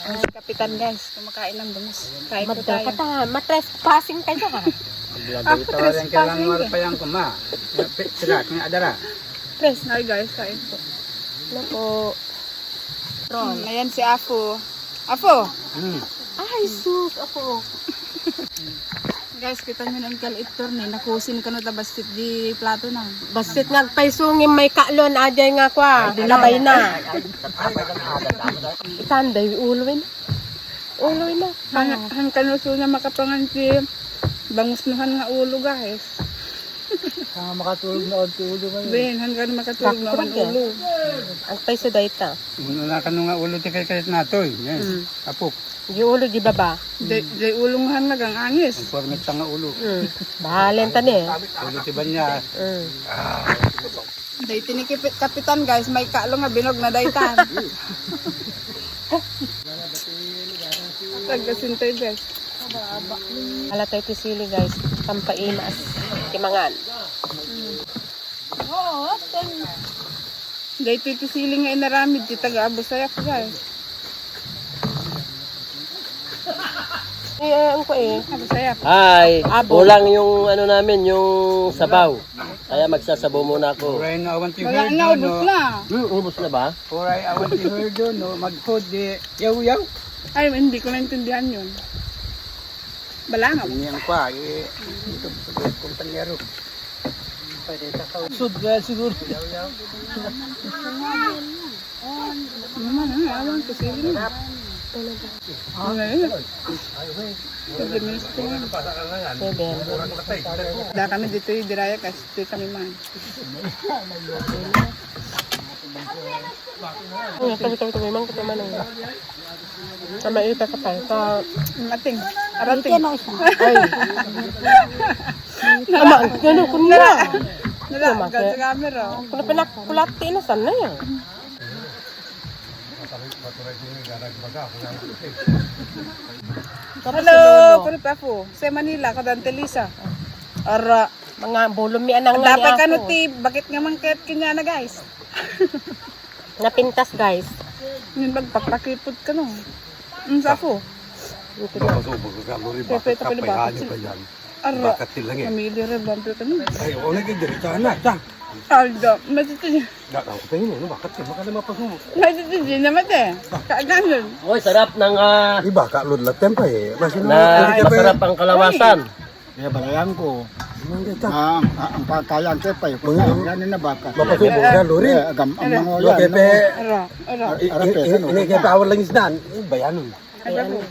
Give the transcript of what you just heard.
Ang si Kapitan guys, kumakain ng bangus. Kain po tayo. Matres-passing kayo ha. Tawaran ka lang marapayang kuma. Sila, kung adara. Tres, hi guys, kain po. Ano po? Ayan si Apo. Apo! Ay, sus. Ako. Guys, kita nyo ng kalitor ni. Nakusin ka no tabastit di plato na. Basit nagpaisungin may kaklon. Adyay nga kwa. Labay na. Itanday, uloy na. Uloy na. Hang kanuso na makapangan si bangusnuhan nga ulo guys. Makatulog na ulo ngayon. Ben, hanggang makatulog na ang ulo. Ang paiso dayta. Muna ka nga ulo ti kay natoy. Yes. Apok. Di ulo, di baba. Day ulungan nagang angis. Ang formit nga ulo. Bahalin tani eh. Ulo ti banya. Day tinikipit kapitan guys, may kaalo nga binog na daytan. Tagasintay guys. Hala tayo tisili guys. Pampaimas. Timangan. Oo, day titisiling nga inaramid, di taga-abos sayak guys. Ang ko eh. Abos sayak. Hi! Abo. Kulang yung ano namin, yung sabaw. Kaya magsasabaw muna ako. Puray na awan ti Wala herdo na, ubos no. na. Ubus na ba? Puray awan ti herdo no. Mag-food di yaw-yaw. Ay, hindi ko naintindihan yun. Balanga mo. Yan pa. Ito kumpanyero. Sud ga siguro. Yaw-yaw. Naman, awan ko siling na. Seven. Da kami dito yung diraya kasi dito kami man. Ay, kasi kami tumimang ko naman ang sama ita ka pa. Ating, arating. Ay. Ama, ano ko na? Nala, ganda sa camera. Kung pinakulati na sana yan. Hello, kuri pa po. Sa Manila, kadante Lisa. Ara, mga bulumi anang nga Dapat ka ako. no ti, bakit nga man kahit kanya na guys? Napintas guys. Yung magpapakipot ka no. Sa ako. Pepe, ito pala bakit sila? Ara, pamilya rin, vampire ka no. Ay, o nagigirita na. Ta. Aldo, matitid. Dakaw ko tingin no. Bakit ka na mapasumo? Matitid naman eh. Kaaganon. Uy, sarap ng Iba ka ludlat tempa eh. masarap ang kalawasan. Kaya balayan ko. Ang pagkayang kepa yung kung yan na baka. Mapasubo ka lori. Ang mga Lo yan. kepe. Ara, ara. Ini kepe awal lang isdan. Bayanon. Ara po.